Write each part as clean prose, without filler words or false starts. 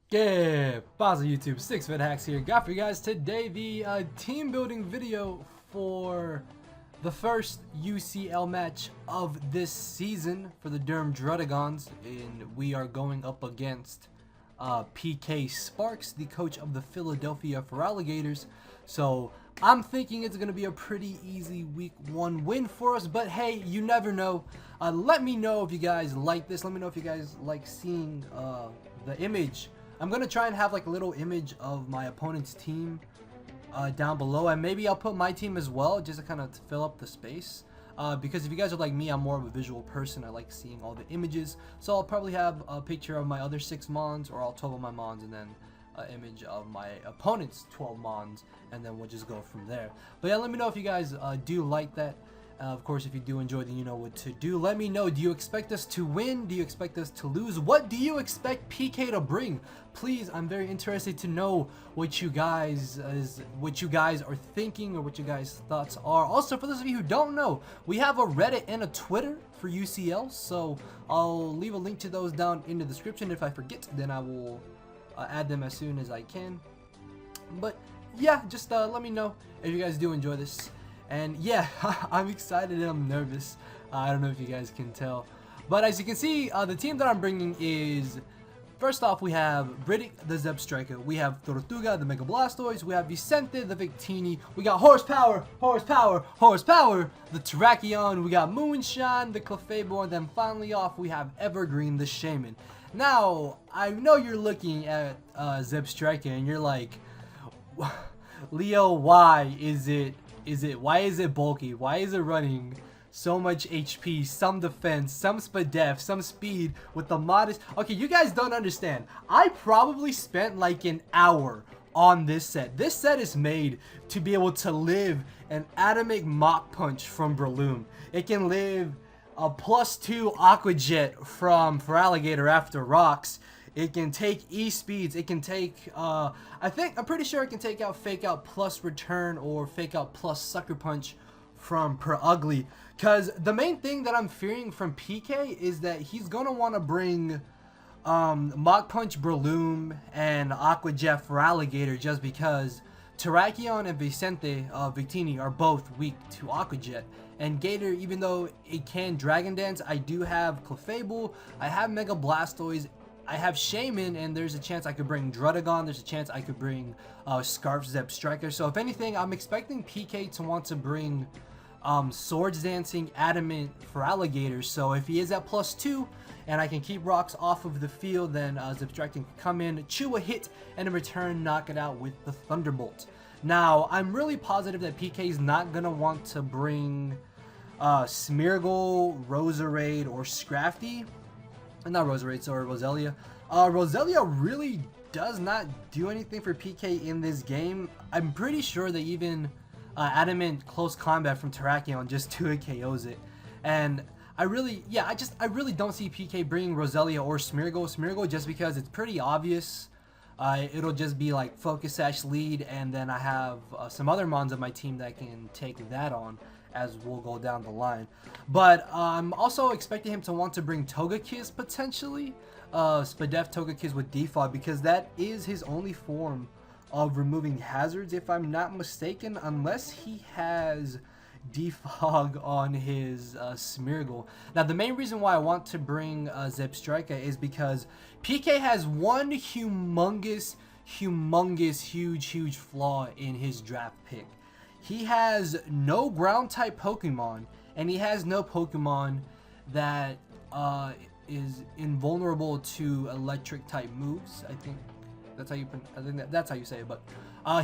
Yeah, Baza YouTube, 6-Bit Hacks here. Got for you guys today the team building video for the first UCL match of this season for the Durham Druddigons, and we are going up against PK Sparks, the coach of the Philadelphia Feraligatrs. So I'm thinking it's going to be a pretty easy week 1 win for us, but hey, you never know. Let me know if you guys like this. Let me know if you guys like seeing the image. I'm going to try and have like a little image of my opponent's team down below, and maybe I'll put my team as well just to kind of fill up the space. Because if you guys are like me, I'm more of a visual person. I like seeing all the images. So I'll probably have a picture of my other 6 mons, or all 12 of my mons, and then an image of my opponent's 12 mons, and then we'll just go from there. But yeah, let me know if you guys do like that. Of course, if you do enjoy, then you know what to do. Let me know. Do you expect us to win? Do you expect us to lose? What do you expect PK to bring? Please, I'm very interested to know what you guys are thinking, or what you guys' thoughts are. Also, for those of you who don't know, we have a Reddit and a Twitter for UCL, so I'll leave a link to those down in the description. If I forget, then I will add them as soon as I can. But yeah, just let me know if you guys do enjoy this. And yeah, I'm excited and I'm nervous. I don't know if you guys can tell. But as you can see, the team that I'm bringing is, first off, we have Riddick, the Zeb Striker. We have Tortuga, the Mega Blastoise. We have Vicente, the Victini. We got Horsepower, the Terrakion. We got Moonshine, the Clefable. And then finally off, we have Evergreen, the Shaman. Now, I know you're looking at Zeb Striker and you're like, Leo, why is it bulky? Why is it running so much HP, some defense, some spadef, some speed with the modest? Okay, you guys don't understand. I probably spent like an hour on this set. This set is made to be able to live an Atomic Mach Punch from Breloom. It can live a +2 Aqua Jet from Feraligator after rocks. It can take E-speeds. It can take, I'm pretty sure it can take out Fake Out plus Return, or Fake Out plus Sucker Punch from Per Ugly. Because the main thing that I'm fearing from PK is that he's going to want to bring Mach Punch Breloom and Aqua Jet Feraligator, just because Terrakion and Vicente Victini are both weak to Aqua Jet. And Gator, even though it can Dragon Dance, I do have Clefable, I have Mega Blastoise, I have Shaman, and there's a chance I could bring Druddigon. There's a chance I could bring Scarf Zeb Striker. So if anything, I'm expecting PK to want to bring Swords Dancing Adamant Feraligatrs. So if he is at +2 and I can keep rocks off of the field, then Zeb Striker can come in, chew a hit, and in return knock it out with the Thunderbolt. Now, I'm really positive that PK is not going to want to bring Smeargle, Roserade, or Scrafty. Not Roserade, sorry, Roselia. Roselia really does not do anything for PK in this game. I'm pretty sure that even Adamant Close Combat from Terrakion just 2 KOs it. And I really don't see PK bringing Roselia or Smeargle just because it's pretty obvious. It'll just be like Focus Sash lead, and then I have some other mons of my team that can take that on, as we'll go down the line. But I'm also expecting him to want to bring Togekiss potentially. Spadef Togekiss with Defog, because that is his only form of removing hazards, if I'm not mistaken, unless he has Defog on his Smeargle. Now, the main reason why I want to bring Zeb Striker is because PK has one humongous, huge flaw in his draft pick. He has no ground type Pokemon, and he has no Pokemon that is invulnerable to electric type moves. I think that's how you say it. But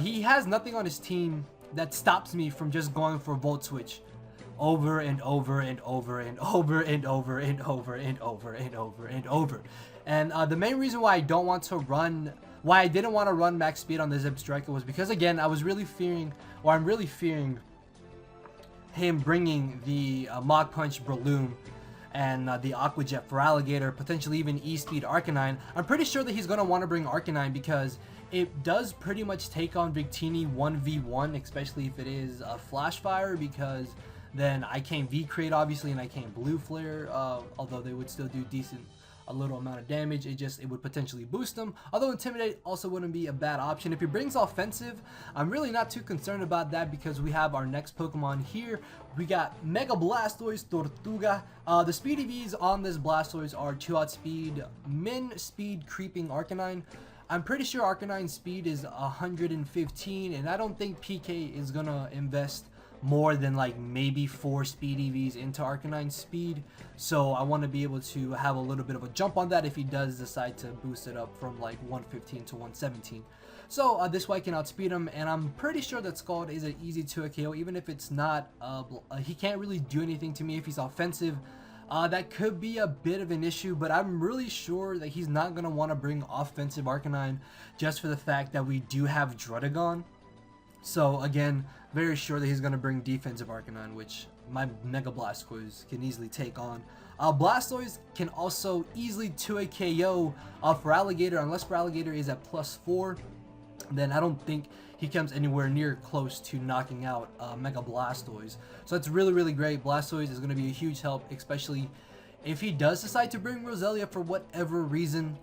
he has nothing on his team that stops me from just going for Volt Switch over and over and over and over and over and over and over and over and over. And the main reason why I didn't want to run max speed on the Zeb Striker was because, again, I'm really fearing him bringing the Mach Punch Breloom and the Aqua Jet Feraligator, potentially even E-Speed Arcanine. I'm pretty sure that he's going to want to bring Arcanine because it does pretty much take on Victini 1v1, especially if it is Flash Fire, because then I can't V-Create, obviously, and I can't Blue Flare, although they would still do decent a little amount of damage. It would potentially boost him. Although Intimidate also wouldn't be a bad option. If he brings offensive, I'm really not too concerned about that because we have our next Pokemon here. We got Mega Blastoise Tortuga. The speed EVs on this Blastoise are 2 outspeed, min speed creeping Arcanine. I'm pretty sure Arcanine's speed is 115, and I don't think PK is gonna invest more than like maybe 4 speed EVs into Arcanine's speed. So I want to be able to have a little bit of a jump on that if he does decide to boost it up from like 115 to 117. So this way I can outspeed him, and I'm pretty sure that Scald is an easy 2 KO, even if it's not, he can't really do anything to me if he's offensive. That could be a bit of an issue, but I'm really sure that he's not going to want to bring offensive Arcanine just for the fact that we do have Druddigon. So again, very sure that he's going to bring defensive Arcanine, which my Mega Blastoise can easily take on. Blastoise can also easily 2 KO Feraligator, unless Feraligator is at +4. Then I don't think he comes anywhere near close to knocking out Mega Blastoise. So that's really great. Blastoise is going to be a huge help, especially if he does decide to bring Roselia for whatever reason.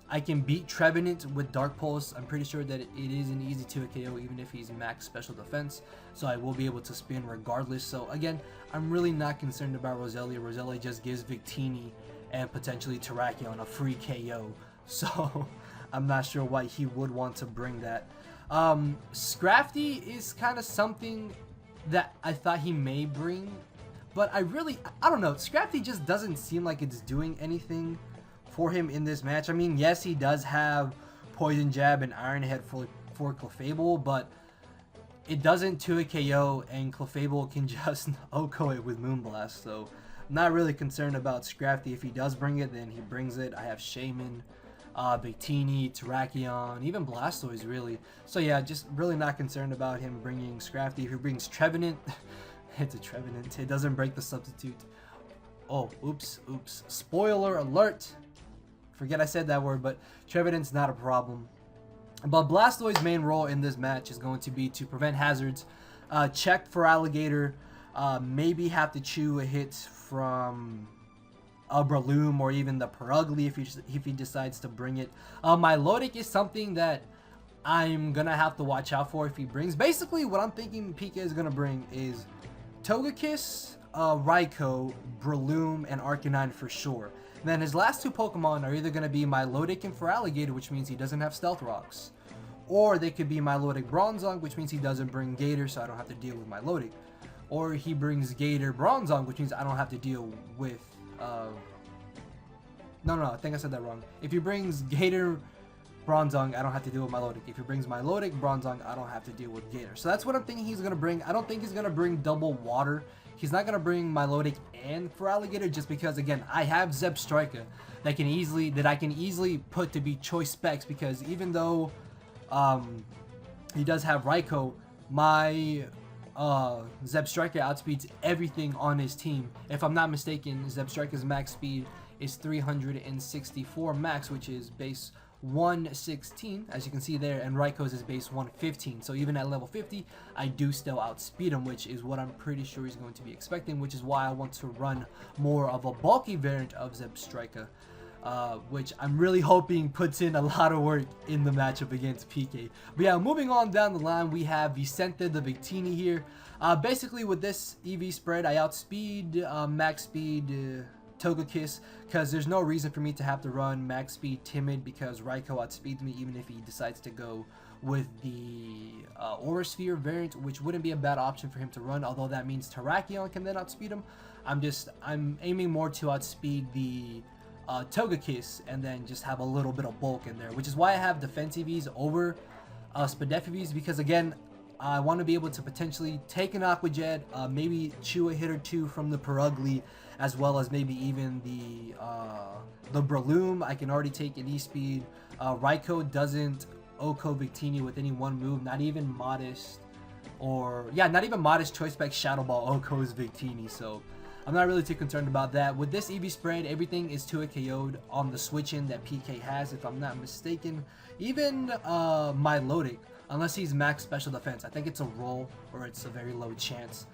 I can beat Trevenant with Dark Pulse. I'm pretty sure that it is an easy 2 KO even if he's max special defense. So I will be able to spin regardless. So again, I'm really not concerned about Roselia. Roselia just gives Victini and potentially Terrakion a free KO. So I'm not sure why he would want to bring that. Scrafty is kind of something that I thought he may bring, but I don't know. Scrafty just doesn't seem like it's doing anything for him in this match. I mean, yes, he does have Poison Jab and Iron Head for Clefable, but it doesn't 2 KO, and Clefable can just OHKO it with Moonblast. So I'm not really concerned about Scrafty. If he does bring it, then he brings it. I have Shaman, Victini, Terrakion, even Blastoise really. So yeah, just really not concerned about him bringing Scrafty. If he brings Trevenant, it's a Trevenant. It doesn't break the substitute. Oh, oops. Spoiler alert. Forget I said that word, but Trevenant's not a problem. But Blastoise's main role in this match is going to be to prevent hazards, check Feraligator, maybe have to chew a hit from a Breloom or even the Perugly if he decides to bring it. Milotic is something that I'm gonna have to watch out for if he brings. Basically, what I'm thinking PK is gonna bring is Togekiss, Raikou, Breloom, and Arcanine for sure. And then his last 2 Pokemon are either gonna be Milotic and Feraligatr, which means he doesn't have Stealth Rocks, or they could be Milotic Bronzong, which means he doesn't bring Gator, so I don't have to deal with Milotic, or he brings Gator Bronzong, which means I don't have to deal with no, I think I said that wrong. If he brings Gator Bronzong, I don't have to deal with Milotic. If he brings Milotic Bronzong, I don't have to deal with Gator. So that's what I'm thinking he's going to bring. I don't think he's going to bring double water. He's not going to bring Milotic and Feraligatr just because, again, I have Zebstrika that I can easily put to be choice specs, because even though he does have Raikou, my Zebstrika outspeeds everything on his team. If I'm not mistaken, Zebstrika's max speed is 364 max, which is base 116, as you can see there, and Raikou's is base 115. So even at level 50, I do still outspeed him, which is what I'm pretty sure he's going to be expecting, which is why I want to run more of a bulky variant of Zebstrika, which I'm really hoping puts in a lot of work in the matchup against PK. But yeah, moving on down the line, we have Vicente the Victini here. Basically, with this EV spread, I outspeed max speed Togekiss, because there's no reason for me to have to run max speed Timid, because Raikou outspeeds me even if he decides to go with the Aura Sphere variant, which wouldn't be a bad option for him to run, although that means Terrakion can then outspeed him. I'm aiming more to outspeed the Togekiss and then just have a little bit of bulk in there, which is why I have defense EVs over Spadef EVs, because again, I want to be able to potentially take an Aqua Jet, maybe chew a hit or 2 from the Perugly, as well as maybe even the Breloom. I can already take an E-Speed. Raikou doesn't OHKO Victini with any one move, not even Modest, not even Modest Choice Spec Shadow Ball OHKO's Victini, so I'm not really too concerned about that. With this EV spread, everything is 2 KO'd on the switch-in that PK has, if I'm not mistaken. Even Milotic, unless he's max special defense. I think it's a roll, or it's a very low chance.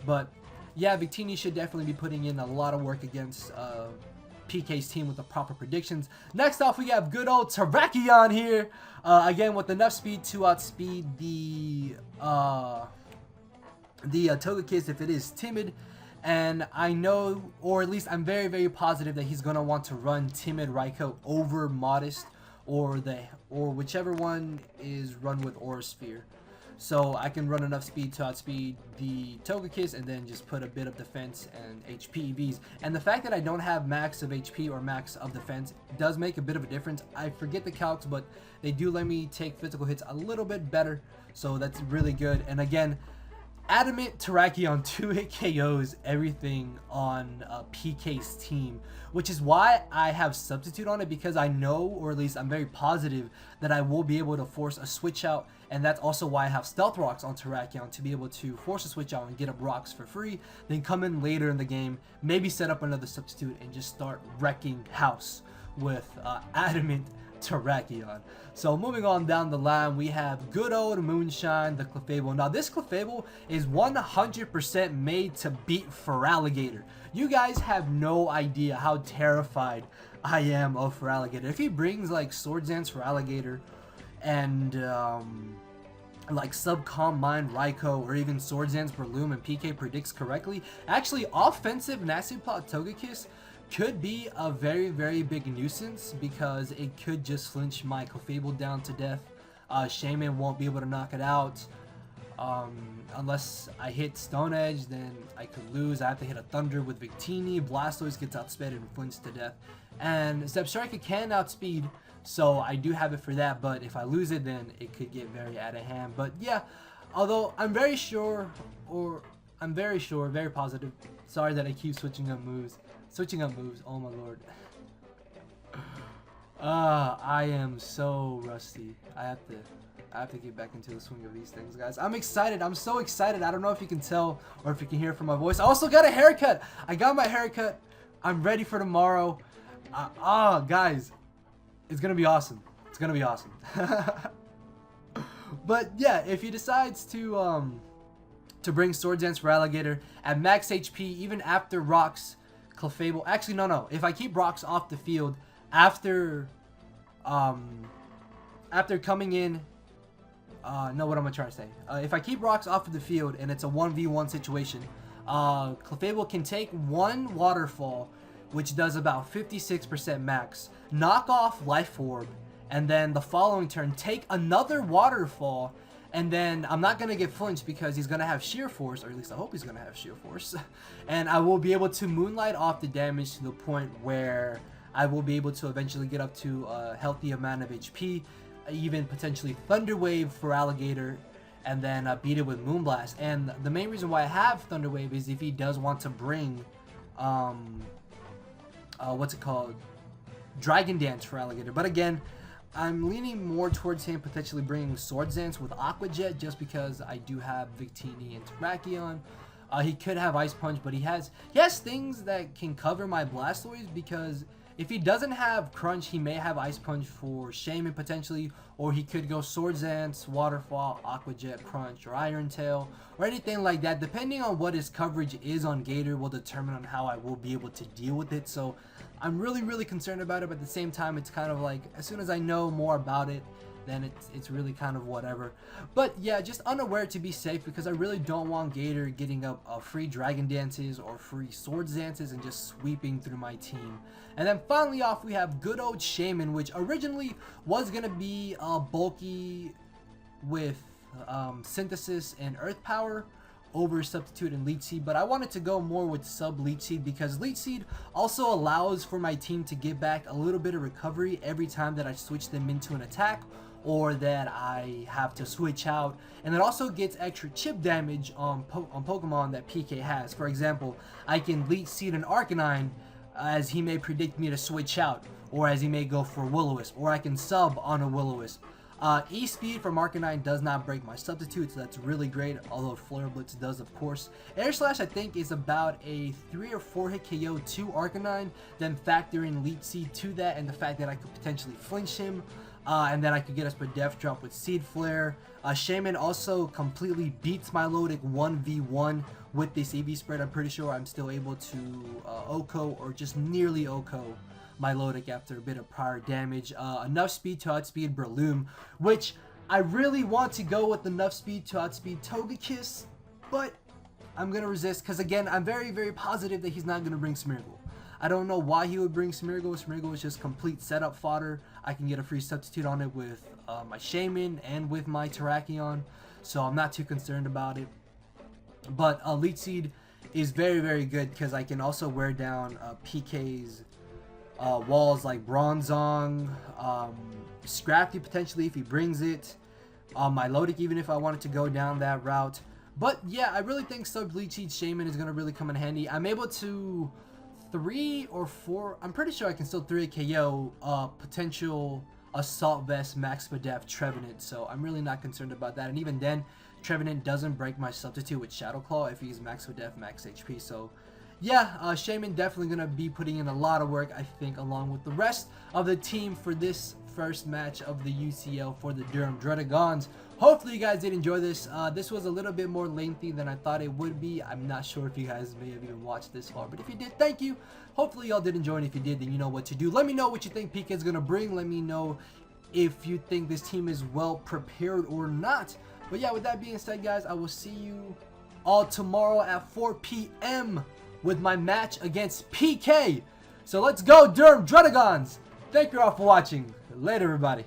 But yeah, Victini should definitely be putting in a lot of work against PK's team with the proper predictions. Next off, we have good old Feraligatrs here. Again, with enough speed to outspeed the Togekiss if it is timid. And I know, or at least I'm very, very positive that he's going to want to run Timid Raikou over Modest, or whichever one is run with Aura Sphere. So I can run enough speed to outspeed the Togekiss and then just put a bit of defense and HP EVs. And the fact that I don't have max of HP or max of defense does make a bit of a difference. I forget the calcs, but they do let me take physical hits a little bit better. So that's really good. And again, Adamant Terrakion 2-hit KOs everything on PK's team, which is why I have Substitute on it, because I know, or at least I'm very positive, that I will be able to force a switch out, and that's also why I have Stealth Rocks on Terrakion, to be able to force a switch out and get up rocks for free, then come in later in the game, maybe set up another Substitute, and just start wrecking house with Adamant Terrakion. So moving on down the line, we have good old Moonshine, the Clefable. Now this Clefable is 100% made to beat Feraligatr. You guys have no idea how terrified I am of Feraligatr. If he brings like Swords Dance Feraligatr and like Subcom Mind Raikou, or even Swords Dance Breloom and PK predicts correctly, actually offensive Nasty Plot Togekiss could be a very, very big nuisance, because it could just flinch my Clefable down to death. Shaman won't be able to knock it out. Unless I hit Stone Edge, then I could lose. I have to hit a Thunder with Victini. Blastoise gets outsped and flinched to death. And Zebstrika can outspeed, so I do have it for that, but if I lose it, then it could get very out of hand. But yeah, although I'm very sure, very positive. Sorry that I keep switching up moves. Oh my lord. I am so rusty. I have to get back into the swing of these things, guys. I'm excited. I'm so excited. I don't know if you can tell or if you can hear from my voice. I also got a haircut. I got my haircut. I'm ready for tomorrow. Guys, it's gonna be awesome. It's gonna be awesome. But yeah, if he decides to bring Sword Dance Feraligatr at max HP, even after rocks Clefable. Actually, no. If I keep rocks off the field after coming in, no, what am I trying to say? If I keep rocks off of the field and it's a 1v1 situation, Clefable can take one Waterfall, which does about 56% max, knock off Life Orb, and then the following turn take another Waterfall. And then I'm not going to get flinched because he's going to have Sheer Force, or at least I hope he's going to have Sheer Force. And I will be able to Moonlight off the damage to the point where I will be able to eventually get up to a healthy amount of HP, even potentially Thunder Wave for Feraligatr, and then beat it with Moonblast. And the main reason why I have Thunder Wave is if he does want to bring, Dragon Dance for Feraligatr. But again, I'm leaning more towards him potentially bringing Swords Dance with Aqua Jet, just because I do have Victini and Terrakion. He could have Ice Punch, but he has things that can cover my Blastoise, because if he doesn't have Crunch, he may have Ice Punch for Shaman potentially, or he could go Swords Dance, Waterfall, Aqua Jet, Crunch, or Iron Tail, or anything like that. Depending on what his coverage is on Gator will determine on how I will be able to deal with it. So I'm really concerned about it, but at the same time, it's kind of like, as soon as I know more about it, then it's really kind of whatever. But yeah, just unaware to be safe, because I really don't want Gator getting up free Dragon Dances or free Swords Dances and just sweeping through my team. And then finally off, we have good old Shaman, which originally was going to be bulky with Synthesis and Earth Power over Substitute and Leech Seed, but I wanted to go more with Sub Leech Seed, because Leech Seed also allows for my team to get back a little bit of recovery every time that I switch them into an attack, or that I have to switch out, and it also gets extra chip damage on Pokemon that PK has. For example, I can Leech Seed an Arcanine as he may predict me to switch out, or as he may go for Will-O-Wisp, or I can sub on a Will-O-Wisp. E-Speed from Arcanine does not break my Substitute, so that's really great, although Flare Blitz does, of course. Air Slash, I think, is about a 3 or 4 hit KO to Arcanine, then factor in Leech Seed to that, and the fact that I could potentially flinch him. and then I could get us Def Drop with Seed Flare. Shaman also completely beats my Lodic 1v1 with this EV spread. I'm pretty sure I'm still able to OHKO or just nearly OHKO my Lodic after a bit of prior damage. Enough speed to outspeed Breloom, which I really want to go with enough speed to outspeed Togekiss, but I'm going to resist because, again, I'm very, very positive that he's not going to bring Smeargle. I don't know why he would bring Smeargle. Smeargle is just complete setup fodder. I can get a free substitute on it with my Shaman and with my Terrakion, so I'm not too concerned about it. But Leech Seed is very, very good because I can also wear down PK's walls like Bronzong, Scrafty potentially if he brings it, my Lodic even if I wanted to go down that route. But yeah, I really think Sub Leech Seed Shaman is going to really come in handy. I'm able to 3 or 4, I'm pretty sure I can still 3 KO potential Assault Vest Max Def Trevenant, so I'm really not concerned about that. And even then, Trevenant doesn't break my substitute with Shadow Claw if he's Max Def, Max HP, so yeah, Shaman definitely going to be putting in a lot of work, I think, along with the rest of the team for this first match of the UCL for the Durham Druddigons. Hopefully you guys did enjoy this. This was a little bit more lengthy than I thought it would be. I'm not sure if you guys may have even watched this far, but if you did, thank you. Hopefully y'all did enjoy, and if you did, then you know what to do. Let me know what you think PK is going to bring. Let me know if you think this team is well prepared or not. But yeah, with that being said, guys, I will see you all tomorrow at 4 p.m. with my match against PK. So let's go, Durham Druddigons. Thank you all for watching. Later, everybody.